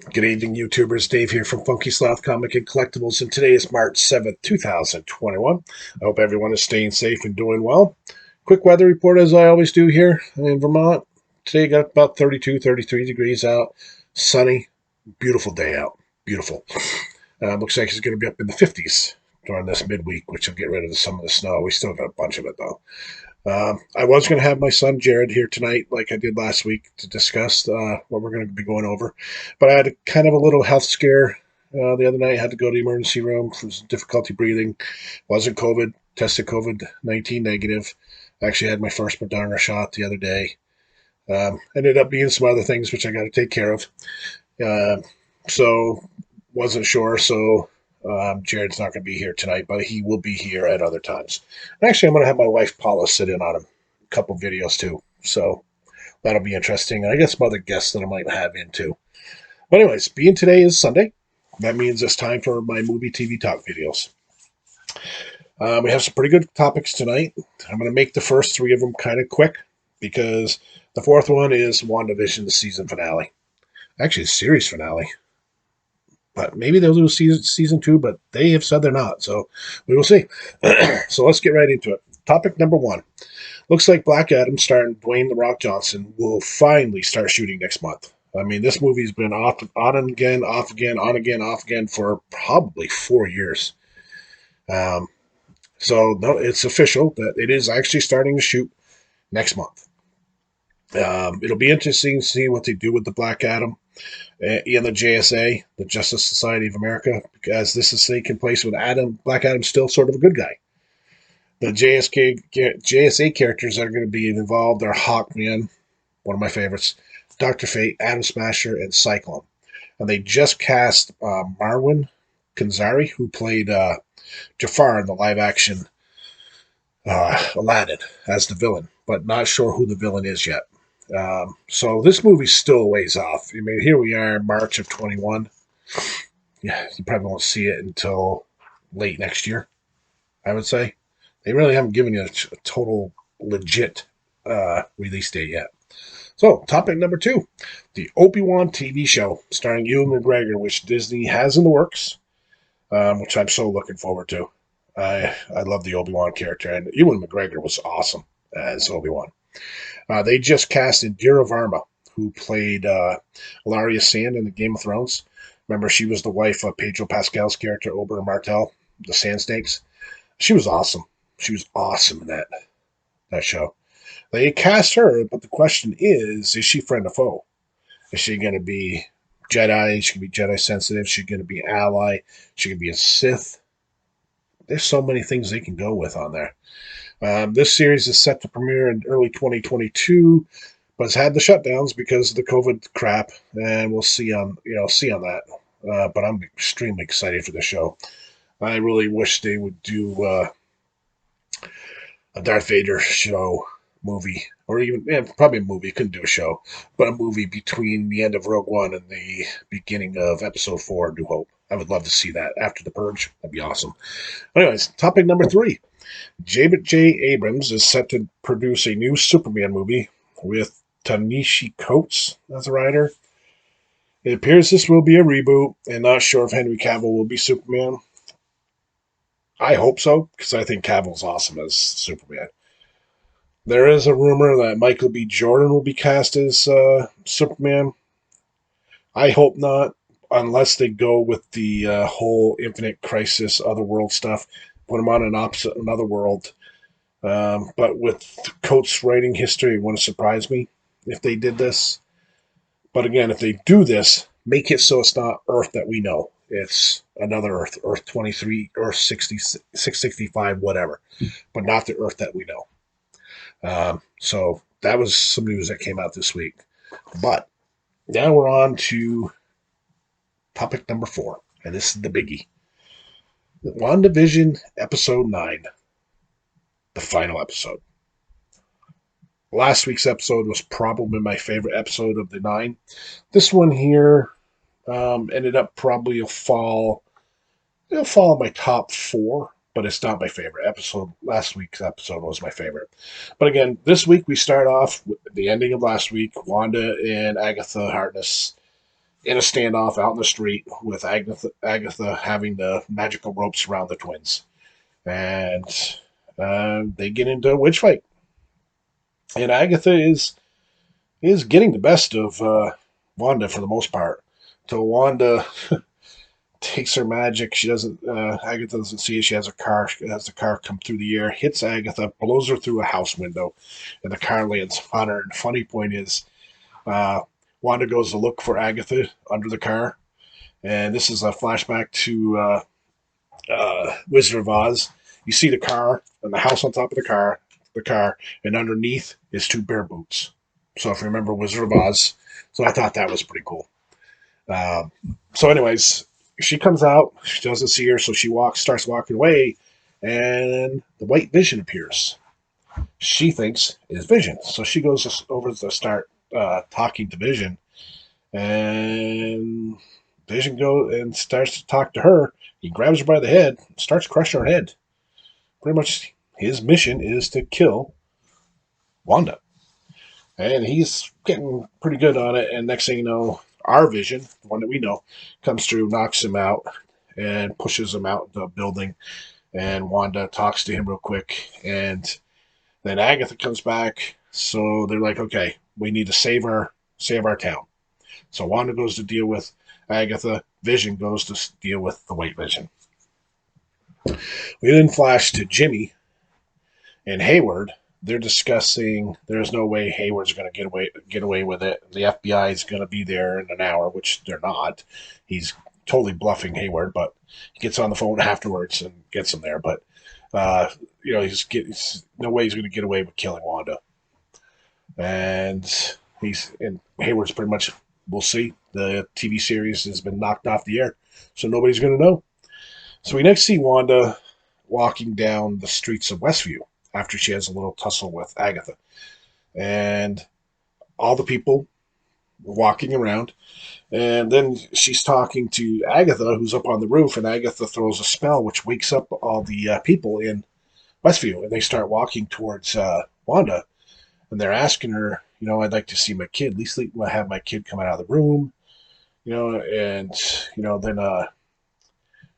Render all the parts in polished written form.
Good evening, YouTubers. Dave here from Funky Sloth Comic and Collectibles, and today is March 7th, 2021. I hope everyone is staying safe and doing well. Quick weather report, as I always do here in Vermont. Today got about 32, 33 degrees out. Sunny. Beautiful day out. Beautiful. Looks like it's going to be up in the 50s during this midweek, which will get rid of some of the snow. We still got a bunch of it, though. I was going to have my son Jared here tonight, like I did last week, to discuss what we're going to be going over. But I had kind of a little health scare the other night. I had to go to the emergency room for some difficulty breathing. Wasn't COVID, tested COVID-19 negative. Actually had my first Moderna shot the other day. Ended up being some other things which I got to take care of. Uh, so wasn't sure. So Jared's not going to be here tonight, but he will be here at other times. And actually, I'm going to have my wife Paula sit in on a couple videos too. So that'll be interesting. And I guess some other guests that I might have in too. But anyways, being today is Sunday, that means it's time for my movie TV talk videos. We have some pretty good topics tonight. I'm going to make the first three of them kind of quick because the fourth one is WandaVision, the season finale. Actually, the series finale. But maybe they'll do season two, but they have said they're not. So we will see. So let's get right into it. Topic number one. Looks like Black Adam starring Dwayne "The Rock" Johnson will finally start shooting next month. I mean, this movie's been off, on and again, off again, on again, off again for probably 4 years. Um, so no, it's official that it is actually starting to shoot next month. It'll be interesting to see what they do with the Black Adam and the JSA, the Justice Society of America, because this is taking place with Black Adam's still sort of a good guy. The JSA characters that are going to be involved are Hawkman, one of my favorites, Dr. Fate, Atom Smasher, and Cyclone. And they just cast Marwan Kenzari, who played Jafar in the live action Aladdin, as the villain, but not sure who the villain is yet. So this movie's still a ways off. I mean, here we are, March of 21. Yeah, you probably won't see it until late next year, I would say. They really haven't given you a total legit release date yet. So, topic number two, the Obi-Wan TV show starring Ewan McGregor, which Disney has in the works, which I'm so looking forward to. I love the Obi-Wan character, and Ewan McGregor was awesome as Obi-Wan. They just cast Indira Varma, who played Ilaria Sand in the Game of Thrones. Remember, she was the wife of Pedro Pascal's character, Oberyn Martell, the Sand Snakes. She was awesome. She was awesome in that show. They cast her, but the question is she friend or foe? Is she going to be Jedi? Is she going to be Jedi sensitive? Is she going to be an ally? Is she going to be a Sith? There's so many things they can go with on there. This series is set to premiere in early 2022, but it's had the shutdowns because of the COVID crap, and we'll see on that. But I'm extremely excited for the show. I really wish they would do a Darth Vader show movie, or even probably a movie. Couldn't do a show, but a movie between the end of Rogue One and the beginning of Episode 4, New Hope. I would love to see that after the Purge. That'd be awesome. Anyways, topic number three. J. Abrams is set to produce a new Superman movie with Tanishi Coates as a writer. It appears this will be a reboot, and not sure if Henry Cavill will be Superman. I hope so, because I think Cavill's awesome as Superman. There is a rumor that Michael B. Jordan will be cast as Superman. I hope not, unless they go with the whole Infinite Crisis, Otherworld stuff. Put him on another world. But with Coates' writing history, it wouldn't surprise me if they did this. But again, if they do this, make it so it's not Earth that we know. It's another Earth, Earth 23, Earth 60, 665, whatever. But not the Earth that we know. So that was some news that came out this week. But now we're on to topic number four. And this is the biggie. WandaVision Episode 9. The final episode. Last week's episode was probably my favorite episode of the 9. This one here ended up probably it'll fall in my top 4, but it's not my favorite episode. Last week's episode was my favorite. But again, this week we start off with the ending of last week. Wanda and Agatha Harkness in a standoff out in the street with Agatha having the magical ropes around the twins. And they get into a witch fight. And Agatha is getting the best of Wanda for the most part. So Wanda takes her magic. She doesn't. Agatha doesn't see it. She has a car. Has the car come through the air, hits Agatha, blows her through a house window, and the car lands on her. And the funny point is, uh, Wanda goes to look for Agatha under the car, and this is a flashback to Wizard of Oz. You see the car and the house on top of the car, and underneath is two bear boots. So if you remember Wizard of Oz, so I thought that was pretty cool. So, anyways, she comes out. She doesn't see her, so she starts walking away, and the white Vision appears. She thinks it is Vision, so she goes over to start talking to Vision, and Vision goes and starts to talk to her. He grabs her by the head, starts crushing her head. Pretty much, his mission is to kill Wanda, and he's getting pretty good on it. And next thing you know, our Vision, the one that we know, comes through, knocks him out, and pushes him out the building. And Wanda talks to him real quick, and then Agatha comes back. So they're like, okay, we need to save our town. So Wanda goes to deal with Agatha. Vision goes to deal with the White Vision. We then flash to Jimmy and Hayward. They're discussing there's no way Hayward's going to get away with it. The FBI is going to be there in an hour, which they're not. He's totally bluffing Hayward, but he gets on the phone afterwards and gets him there. But he's no way he's going to get away with killing Wanda. And Hayward's pretty much, we'll see. The TV series has been knocked off the air, so nobody's going to know. So we next see Wanda walking down the streets of Westview after she has a little tussle with Agatha. And all the people walking around. And then she's talking to Agatha, who's up on the roof, and Agatha throws a spell which wakes up all the people in Westview. And they start walking towards Wanda. And they're asking her, I'd like to see my kid. At least have my kid come out of the room. And, then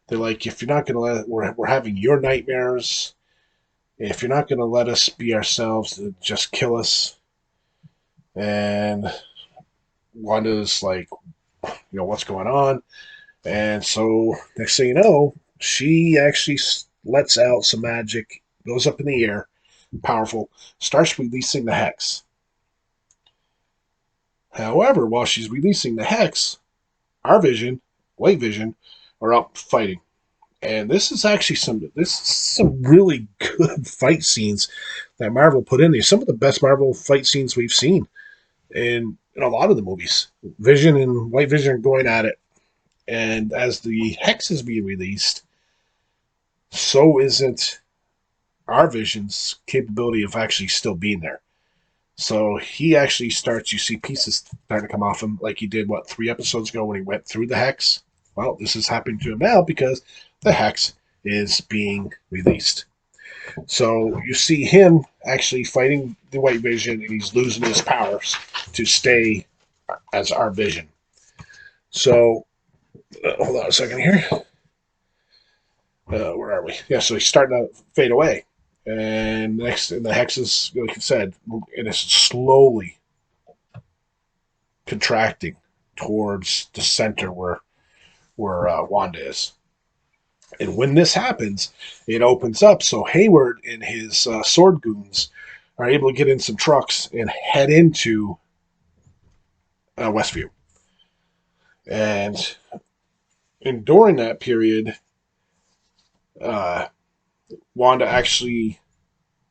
they're like, if you're not going to we're having your nightmares. If you're not going to let us be ourselves, just kill us. And Wanda's like, what's going on? And so next thing you know, she actually lets out some magic, goes up in the air, powerful, starts releasing the hex. However, while she's releasing the hex, our Vision, White Vision, are up fighting. And this is actually some really good fight scenes that Marvel put in there. Some of the best Marvel fight scenes we've seen in a lot of the movies. Vision and White Vision are going at it. And as the hex is being released, so isn't our Vision's capability of actually still being there. So he actually starts, you see pieces starting to come off him like he did, 3 episodes ago when he went through the hex? Well, this is happening to him now because the hex is being released. So you see him actually fighting the White Vision, and he's losing his powers to stay as our Vision. So, hold on a second here. Where are we? Yeah, so he's starting to fade away. And the hex is, like I said, it is slowly contracting towards the center where Wanda is. And when this happens, it opens up. So Hayward and his sword goons are able to get in some trucks and head into Westview. And during that period, Wanda actually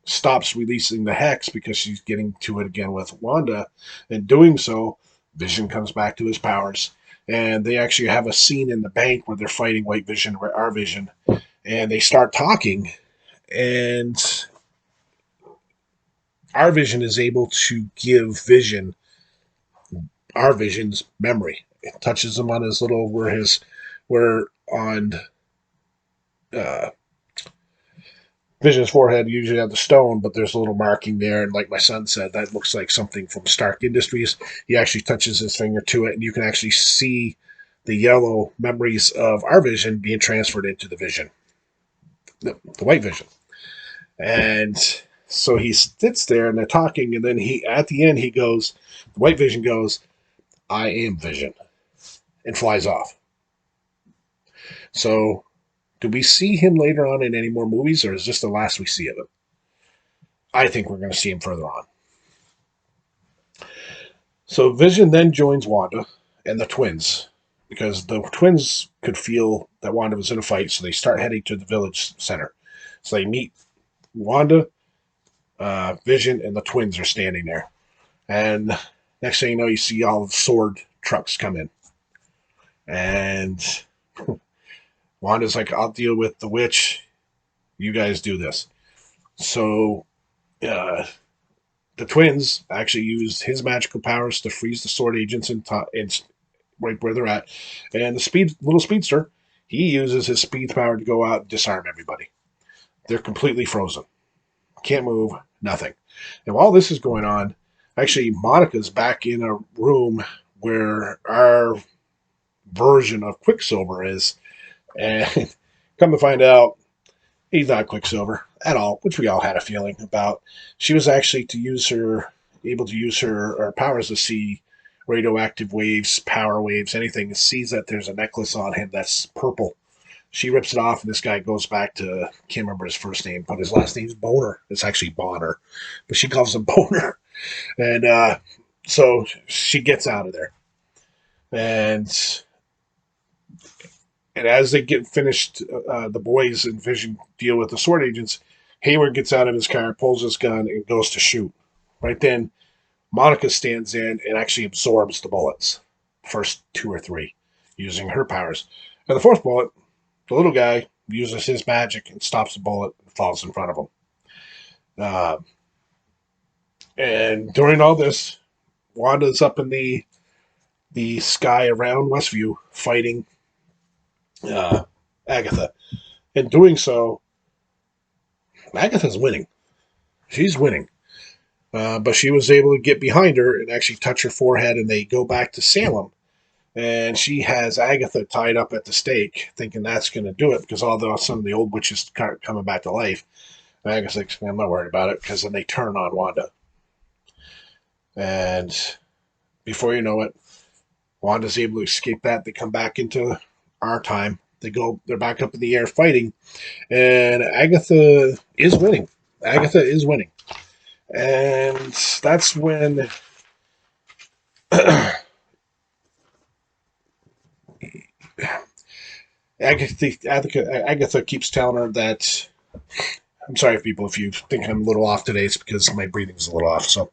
stops releasing the hex because she's getting to it again with Wanda. And doing so, Vision comes back to his powers. And they actually have a scene in the bank where they're fighting White Vision, our Vision, and they start talking. And our Vision is able to give Vision our Vision's memory. It touches him on his little where on Vision's forehead usually have the stone, but there's a little marking there. And like my son said, that looks like something from Stark Industries. He actually touches his finger to it, and you can actually see the yellow memories of our Vision being transferred into the Vision, the white Vision. And so he sits there and they're talking, and then at the end, the white Vision goes, "I am Vision," and flies off. So do we see him later on in any more movies, or is this the last we see of him? I think we're going to see him further on. So Vision then joins Wanda and the twins because the twins could feel that Wanda was in a fight, so they start heading to the village center. So they meet Wanda, Vision, and the twins are standing there. And next thing you know, you see all the sword trucks come in. And Wanda's like, "I'll deal with the witch. You guys do this." So the twins actually used his magical powers to freeze the sword agents in right where they're at. And the little speedster, he uses his speed power to go out and disarm everybody. They're completely frozen. Can't move, nothing. And while this is going on, actually, Monica's back in a room where our version of Quicksilver is. And come to find out, he's not Quicksilver at all, which we all had a feeling about. She was actually able to use her powers to see radioactive waves, power waves, anything. Sees that there's a necklace on him that's purple. She rips it off, and this guy goes back to, can't remember his first name, but his last name's Boner. It's actually Bonner, but she calls him Boner. And so she gets out of there. And as they get finished, the boys and Vision deal with the sword agents. Hayward gets out of his car, pulls his gun, and goes to shoot. Right then, Monica stands in and actually absorbs the bullets. First two or three, using her powers. And the fourth bullet, the little guy uses his magic and stops the bullet and falls in front of him. And during all this, Wanda's up in the sky around Westview fighting Agatha. In doing so, Agatha's winning. She's winning. But she was able to get behind her and actually touch her forehead, and they go back to Salem. And she has Agatha tied up at the stake, thinking that's going to do it, because although some of the old witches are coming back to life, Agatha's like, "I'm not worried about it," because then they turn on Wanda. And before you know it, Wanda's able to escape that. They come back into our time. They're back up in the air fighting, and Agatha is winning. Agatha is winning. And that's when Agatha keeps telling her that, I'm sorry, people, if you think I'm a little off today, it's because my breathing's a little off. So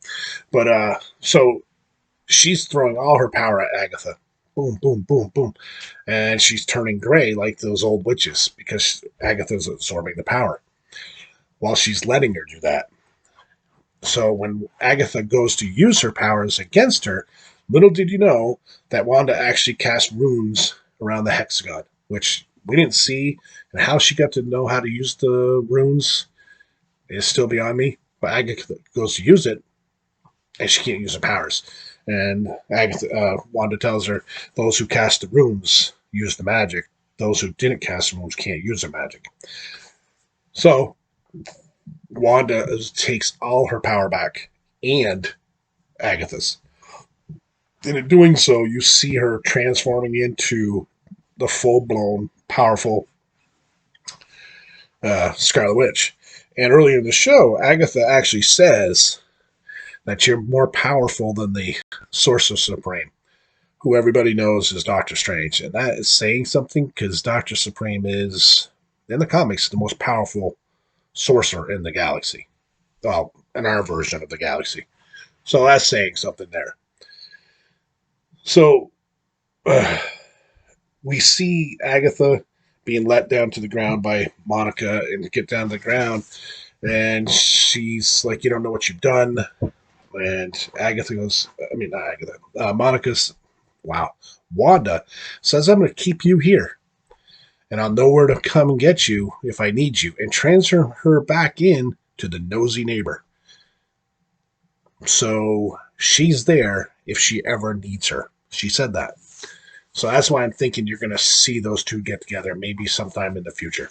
she's throwing all her power at Agatha. Boom, boom, boom, boom. And she's turning gray like those old witches because Agatha's absorbing the power while she's letting her do that. So when Agatha goes to use her powers against her, little did you know that Wanda actually cast runes around the hexagon, which we didn't see. And how she got to know how to use the runes is still beyond me. But Agatha goes to use it, and she can't use her powers. And Wanda tells her, those who cast the runes use the magic. Those who didn't cast the runes can't use the magic. So Wanda takes all her power back, and Agatha's. And in doing so, you see her transforming into the full-blown, powerful Scarlet Witch. And earlier in the show, Agatha actually says that you're more powerful than the Sorcerer Supreme, who everybody knows is Doctor Strange. And that is saying something, because Doctor Supreme is, in the comics, the most powerful sorcerer in the galaxy. Well, in our version of the galaxy. So that's saying something there. So we see Agatha being let down to the ground by Monica and get down to the ground. And she's like, "You don't know what you've done." And Monica's, Wanda says, "I'm going to keep you here." and I'll know where to come and get you if I need you, and transfer her back in to the nosy neighbor. So she's there if she ever needs her. She said that. So that's why I'm thinking you're going to see those two get together maybe sometime in the future.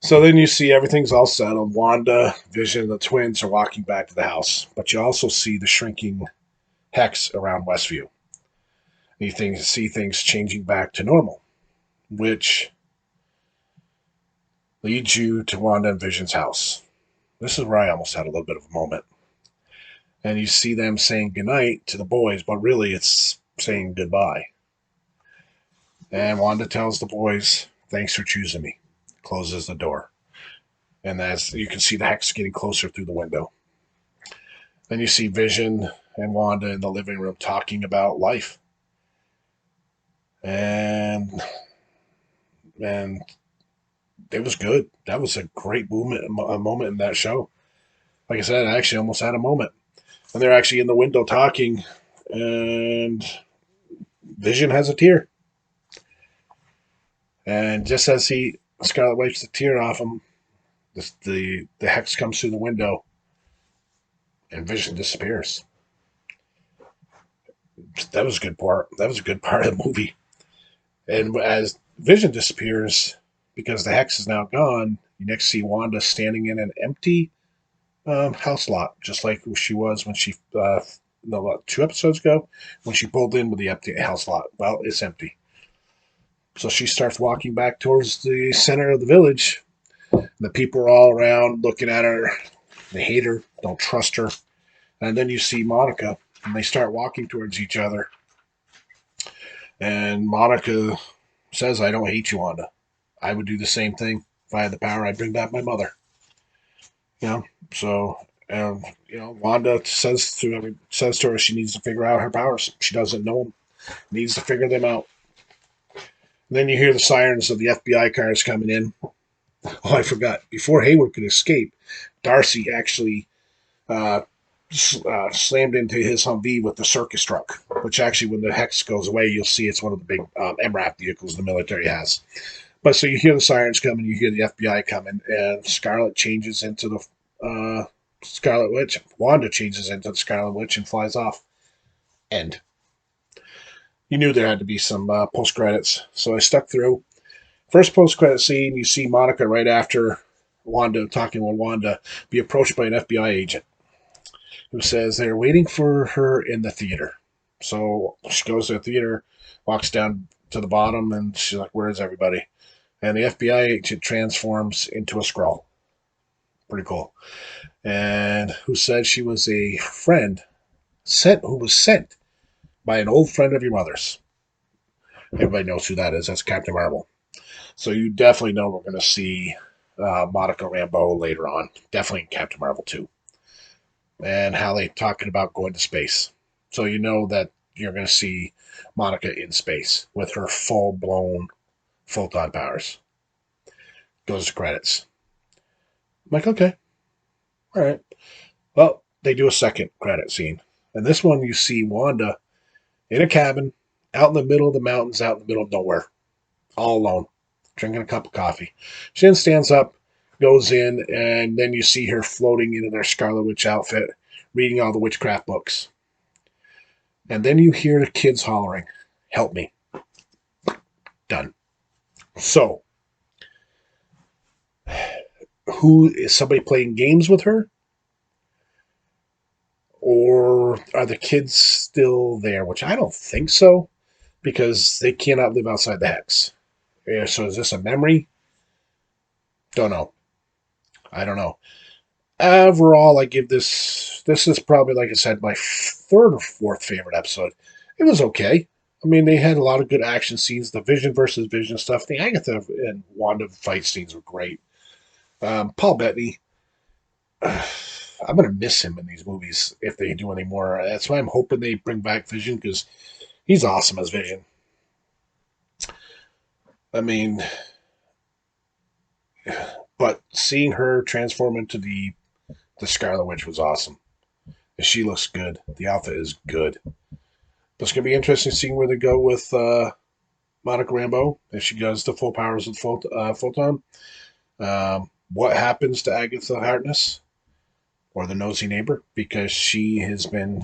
So then you see everything's all settled. Wanda, Vision, and the twins are walking back to the house. But you also see the shrinking hex around Westview. You see things changing back to normal, which leads you to Wanda and Vision's house. This is where I almost had a little bit of a moment. And you see them saying goodnight to the boys, but really it's saying goodbye. And Wanda tells the boys, thanks for choosing me. Closes the door. And as you can see the hex getting closer through the window. Then you see Vision and Wanda in the living room talking about life. And it was good. That was a great moment in that show. Like I said, I actually almost had a moment. And they're actually in the window talking, and Vision has a tear. And just as Scarlet wipes the tear off him, the hex comes through the window, and Vision disappears. That was a good part. That was a good part of the movie. And as Vision disappears, because the hex is now gone, you next see Wanda standing in an empty house lot, just like she was when she, no, 2 episodes ago, when she pulled in with the empty house lot. Well, it's empty. So she starts walking back towards the center of the village. The people are all around looking at her. They hate her, don't trust her. And then you see Monica, and they start walking towards each other. And Monica says, I don't hate you, Wanda. I would do the same thing. If I had the power, I'd bring back my mother. So Wanda says to her she needs to figure out her powers. She doesn't know them. Needs to figure them out. And then you hear the sirens of the FBI cars coming in. Oh, I forgot. Before Hayward could escape, Darcy actually slammed into his Humvee with the circus truck, which actually, when the hex goes away, you'll see it's one of the big MRAP vehicles the military has. But so you hear the sirens coming, you hear the FBI coming, and Scarlet changes into the Scarlet Witch. Wanda changes into the Scarlet Witch and flies off. End. You knew there had to be some post credits, so I stuck through. First post credit scene, you see Monica right after Wanda talking with Wanda be approached by an FBI agent who says they're waiting for her in the theater. So she goes to the theater, walks down to the bottom, and she's like, "Where is everybody?" And the FBI agent transforms into a Skrull. Pretty cool. And who said she was a friend who was sent by an old friend of your mother's. Everybody knows who that is. That's Captain Marvel. So you definitely know we're going to see Monica Rambeau later on. Definitely in Captain Marvel 2. And how they talking about going to space. So you know that you're going to see Monica in space with her full-blown photon powers. Goes to credits. I'm like, okay. All right. Well, they do a second credit scene. And this one you see Wanda in a cabin, out in the middle of the mountains, out in the middle of nowhere, all alone, drinking a cup of coffee. She then stands up, goes in, and then you see her floating into their Scarlet Witch outfit, reading all the witchcraft books. And then you hear the kids hollering, "Help me." Done. So, who is somebody playing games with her? Or are the kids still there? Which I don't think so, because they cannot live outside the hex. Yeah, so is this a memory? Don't know. I don't know. Overall, I give this is probably, like I said, my third or fourth favorite episode. It was okay. I mean, they had a lot of good action scenes. The Vision versus Vision stuff. The Agatha and Wanda fight scenes were great. Paul Bettany, I'm going to miss him in these movies if they do any more. That's why I'm hoping they bring back Vision, because he's awesome as Vision. I mean, but seeing her transform into the Scarlet Witch was awesome. She looks good. The outfit is good. But it's going to be interesting seeing where they go with Monica Rambeau, if she does the full powers of Photon. What happens to Agatha Harkness or the nosy neighbor? Because she has been,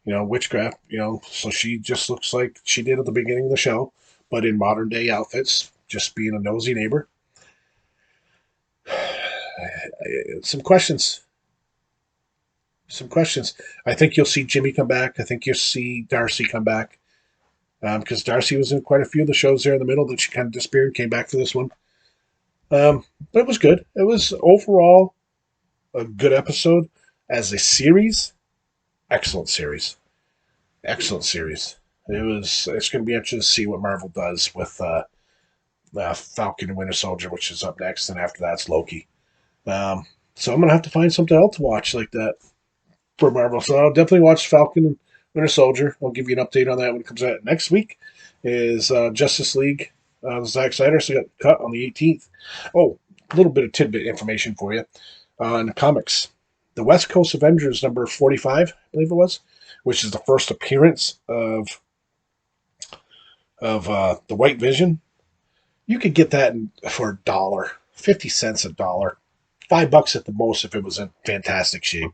witchcraft, so she just looks like she did at the beginning of the show, but in modern day outfits, just being a nosy neighbor. Some questions. Some questions. I think you'll see Jimmy come back. I think you'll see Darcy come back. Because Darcy was in quite a few of the shows there in the middle that she kind of disappeared and came back for this one. But it was good. It was overall a good episode. As a series, excellent series. Excellent series. It's going to be interesting to see what Marvel does with Falcon and Winter Soldier, which is up next, and after that's Loki. So I'm going to have to find something else to watch like that for Marvel. So I'll definitely watch Falcon and Winter Soldier. I'll give you an update on that when it comes out next week. Is Justice League. Zack Snyder so got cut on the 18th. Oh, a little bit of tidbit information for you in the comics. The West Coast Avengers number 45, I believe it was, which is the first appearance of the White Vision. You could get that for $1, 50 cents a dollar, $5 at the most if it was in fantastic shape.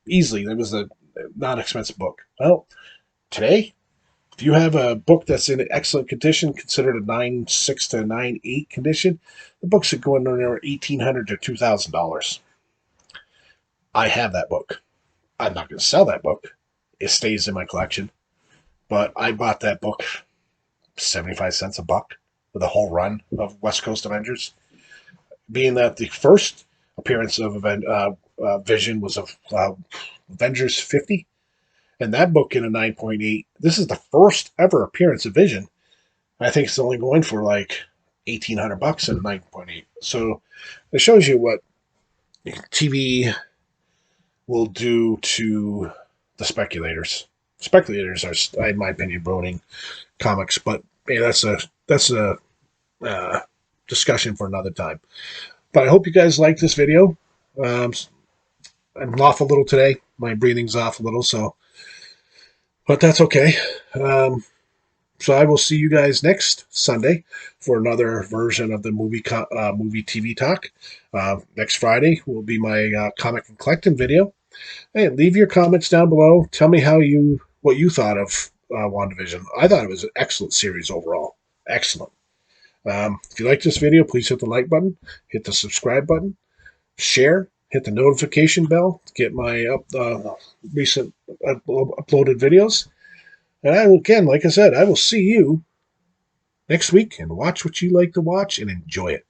Easily, it was a not expensive book. Well, today, if you have a book that's in excellent condition, considered a 9.6 to 9.8 condition, the books are going around $1,800 to $2,000. I have that book. I'm not going to sell that book. It stays in my collection. But I bought that book 75 cents a buck for the whole run of West Coast Avengers. Being that the first appearance of Vision was of Avengers 50, and that book in a 9.8. This is the first ever appearance of Vision. I think it's only going for like $1,800 in a 9.8. So it shows you what TV will do to the speculators. Speculators are, in my opinion, ruining comics, but that's a discussion for another time. But I hope you guys like this video. I'm off a little today. My breathing's off a little, but that's okay. So I will see you guys next Sunday for another version of the movie TV talk. Next Friday will be my comic and collecting video. Hey, leave your comments down below. Tell me what you thought of WandaVision. I thought it was an excellent series overall. Excellent. If you like this video, please hit the like button, hit the subscribe button, share, hit the notification bell to get my recent uploaded videos. And again, like I said, I will see you next week and watch what you like to watch and enjoy it.